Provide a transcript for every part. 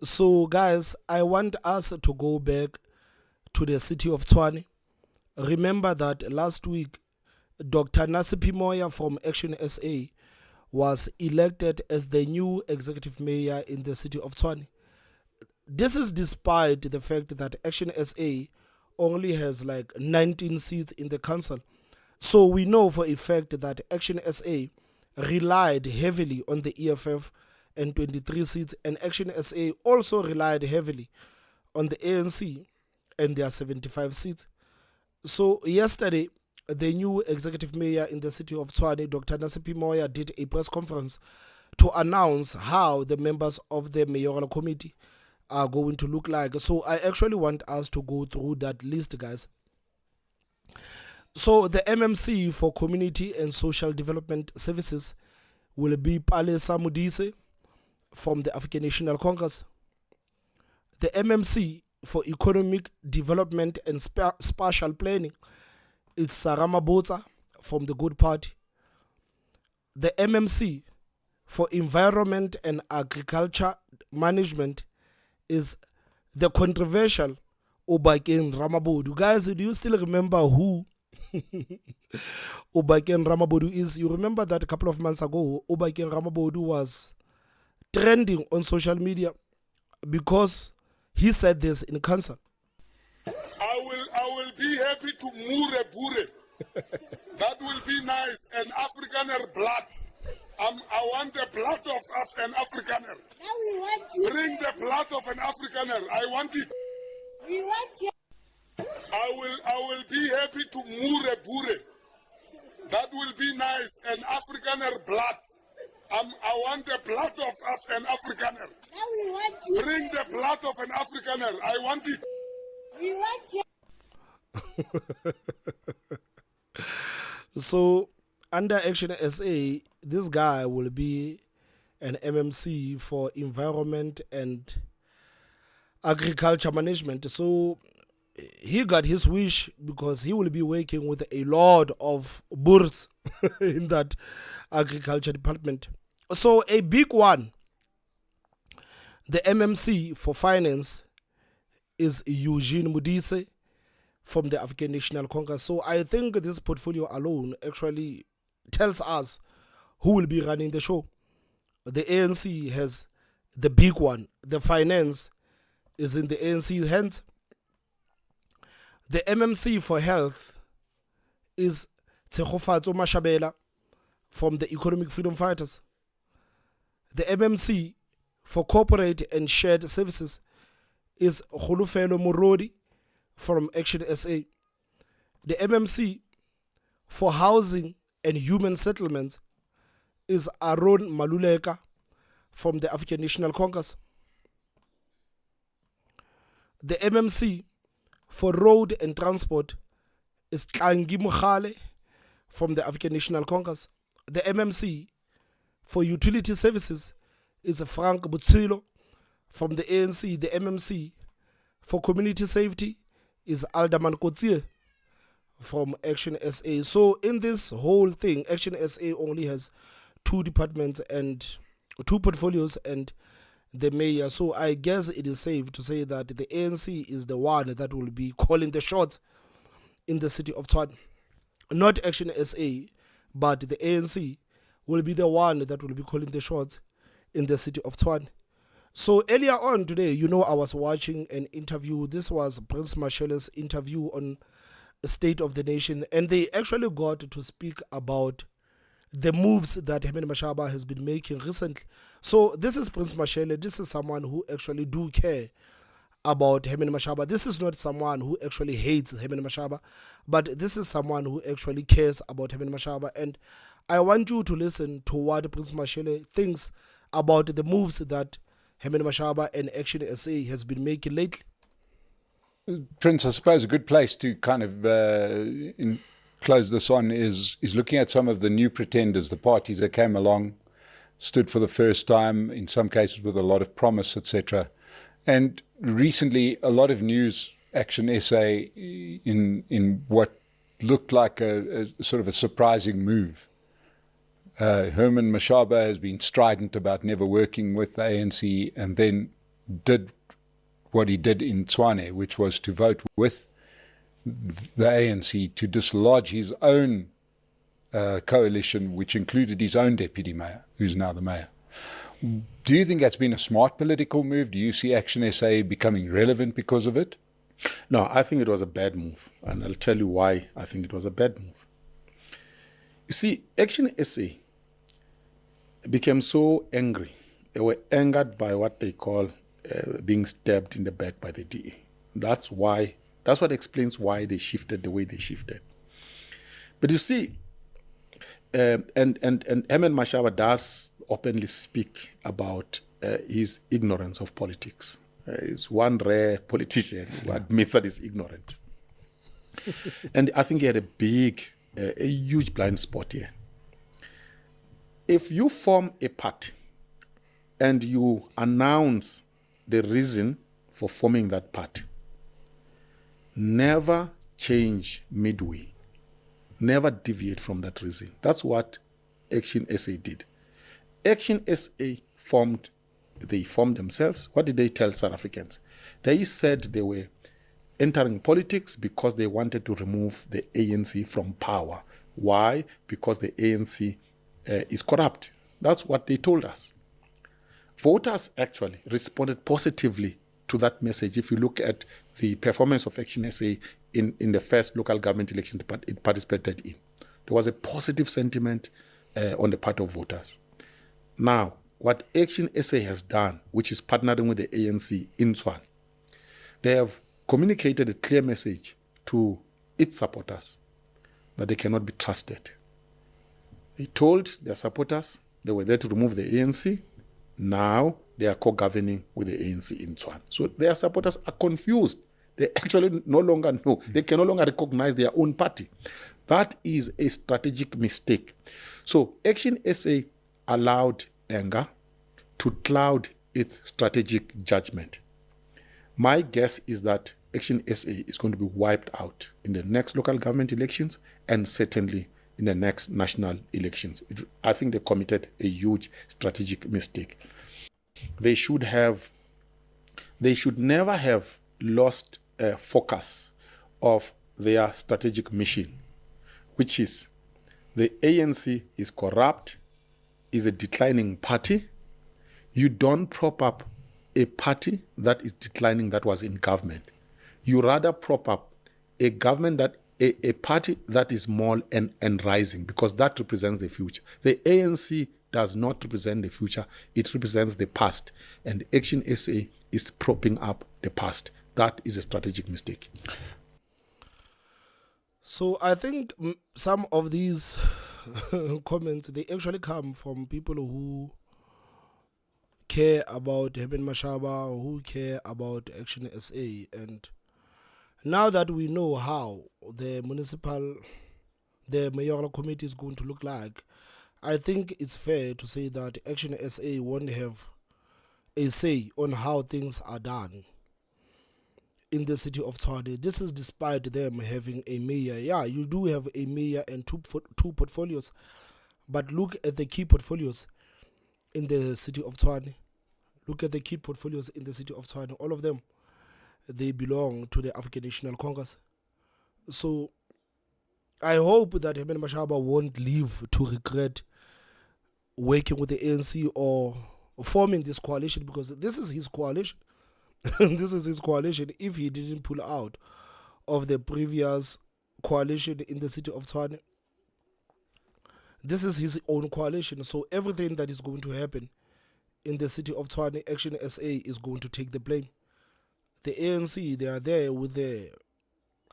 So, guys, I want us to go back to the city of Tshwane. Remember that last week, Dr. Nasipi Moya from Action SA was elected as the new executive mayor in the city of Tshwane. This is despite the fact that Action SA only has like 19 seats in the council. So we know for a fact that Action SA relied heavily on the EFF and 23 seats, and Action SA also relied heavily on the ANC and their 75 seats. So yesterday, the new executive mayor in the city of Tshwane, Dr. Nasipi Moya, did a press conference to announce how the members of the mayoral committee are going to look like. So I actually want us to go through that list, guys. So the MMC for Community and Social Development Services will be Palesa Modise from the African National Congress. The MMC for Economic Development and Spatial Planning is Sarama Botsa from the Good Party. The MMC for Environment and Agriculture Management is the controversial Obakeng Ramabodu. Guys, do you still remember who Obakeng Ramabodu is? You remember that a couple of months ago, Obakeng Ramabodu was trending on social media because he said this in council. I will be happy to mure bure. That will be nice. An Afrikaner blood. I want the blood of an Afrikaner. Now we want you. Bring the blood of an Afrikaner. I want it. We want you. I will be happy to mure bure. That will be nice. An Afrikaner blood. I want the blood of an Afrikaner. Now we want you. Bring the blood of an Afrikaner. I want it. We want you. So under Action SA, this guy will be an MMC for Environment and Agriculture Management. So he got his wish because he will be working with a lot of boards in that agriculture department. So a big one, the MMC for Finance is Eugene Modise from the African National Congress. So I think this portfolio alone actually tells us who will be running the show. The ANC has the big one. The finance is in the ANC's hands. The MMC for Health is Mashele from the Economic Freedom Fighters. The MMC for Corporate and Shared Services is Khulufelo Morodi from Action SA. The MMC for Housing and Human Settlements is Aaron Maluleka from the African National Congress. The MMC for Road and Transport is Tlangi Mukhale from the African National Congress. The MMC for Utility Services is Frank Butsilo from the ANC. The MMC for Community Safety is Alderman Kotsie from Action SA. So in this whole thing, Action SA only has two departments and two portfolios and the mayor. So I guess it is safe to say that the ANC is the one that will be calling the shots in the city of Tshwane. Not Action SA, but the ANC will be the one that will be calling the shots in the city of Tshwane. So earlier on today, I was watching an interview. This was Prince Mashele's interview on State of the Nation, and they actually got to speak about the moves that Herman Mashaba has been making recently. So this is Prince Mashele. This is someone who actually do care about Herman Mashaba. This is not someone who actually hates Herman Mashaba, but this is someone who actually cares about Herman Mashaba. And I want you to listen to what Prince Mashele thinks about the moves that Herman Mashaba and Action SA has been making lately. Prince, I suppose a good place to kind of close this on is looking at some of the new pretenders, the parties that came along, stood for the first time, in some cases with a lot of promise, etc. And recently, a lot of news, Action SA, in what looked like a sort of a surprising move. Herman Mashaba has been strident about never working with the ANC, and then did what he did in Tshwane, which was to vote with the ANC to dislodge his own coalition, which included his own deputy mayor, who's now the mayor. Do you think that's been a smart political move? Do you see Action SA becoming relevant because of it? No, I think it was a bad move, and I'll tell you why I think it was a bad move. You see, Action SA became so angry. They were angered by what they call being stabbed in the back by the DA. That's what explains why they shifted the way they shifted. But you see, and Mashele does openly speak about his ignorance of politics. He's one rare politician who admits that he's ignorant. And I think he had a huge blind spot here. If you form a party and you announce the reason for forming that party, never change midway. Never deviate from that reason. That's what Action SA did. Action SA formed themselves. What did they tell South Africans? They said they were entering politics because they wanted to remove the ANC from power. Why? Because the ANC is corrupt. That's what they told us. Voters actually responded positively to that message. If you look at the performance of Action SA in the first local government election it participated in, there was a positive sentiment on the part of voters. Now, what Action SA has done, which is partnering with the ANC in Tshwane, they have communicated a clear message to its supporters that they cannot be trusted. They told their supporters they were there to remove the ANC. Now they are co-governing with the ANC in Tshwane. So their supporters are confused. They actually no longer know. They can no longer recognize their own party. That is a strategic mistake. So Action SA allowed anger to cloud its strategic judgment. My guess is that Action SA is going to be wiped out in the next local government elections and certainly in the next national elections. I think they committed a huge strategic mistake. They should never have lost focus of their strategic mission, which is the ANC is corrupt, is a declining party. You don't prop up a party that is declining that was in government. You rather prop up a government that a party that is small and rising, because that represents the future. The ANC does not represent the future, it represents the past. And Action SA is propping up the past. That is a strategic mistake. So I think some of these comments, they actually come from people who care about Mashele, who care about Action SA. And now that we know how the mayoral committee is going to look like, I think it's fair to say that Action SA won't have a say on how things are done in the city of Tshwane. This is despite them having a mayor. Yeah, you do have a mayor and two portfolios, but look at the key portfolios in the city of Tshwane. Look at the key portfolios in the city of Tshwane. All of them, they belong to the African National Congress. So I hope that Mashele won't live to regret working with the ANC or forming this coalition, because this is his coalition. This is his coalition. If he didn't pull out of the previous coalition in the city of Tshwane, this is his own coalition. So everything that is going to happen in the city of Tshwane, Action SA is going to take the blame. The ANC, they are there with the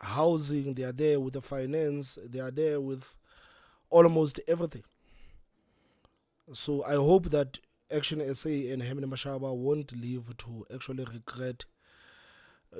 housing, they are there with the finance, they are there with almost everything. So I hope that Action SA and Mashele won't live to actually regret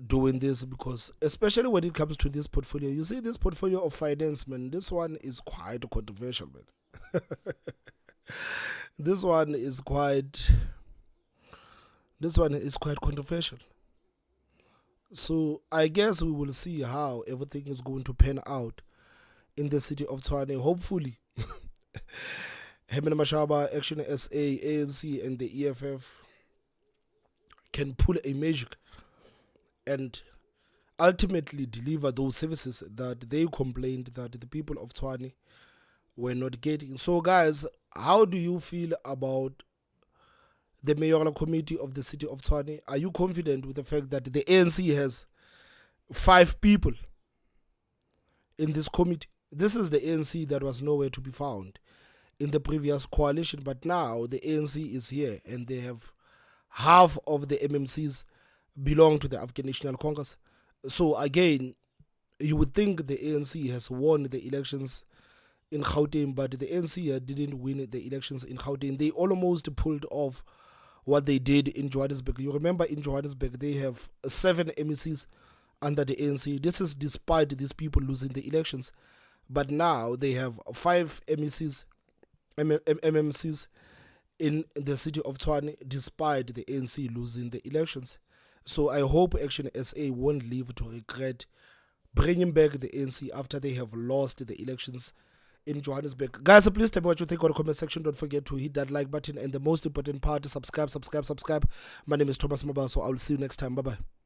doing this, because especially when it comes to this portfolio, you see this portfolio of finance, man, this one is quite controversial, man. This one is quite controversial. So I guess we will see how everything is going to pan out in the city of Tshwane. Hopefully, Mashele, Action SA, ANC, and the EFF can pull a magic and ultimately deliver those services that they complained that the people of Tshwane were not getting. So guys, how do you feel about the mayoral committee of the city of Tshwane? Are you confident with the fact that the ANC has 5 people in this committee? This is the ANC that was nowhere to be found in the previous coalition, but now the ANC is here and they have half of the MMCs belong to the African National Congress. So again, you would think the ANC has won the elections in Gauteng, but the ANC didn't win the elections in Gauteng. They almost pulled off what they did in Johannesburg. You remember in Johannesburg, they have 7 MECs under the ANC. This is despite these people losing the elections. But now they have 5 MECs, MMCs in the city of Tshwane, despite the ANC losing the elections. So I hope Action SA won't live to regret bringing back the ANC after they have lost the elections in Johannesburg. Guys, please tell me what you think on the comment section. Don't forget to hit that like button, and the most important part is subscribe. My name is Thomas Mabaso. I will see you next time. Bye bye.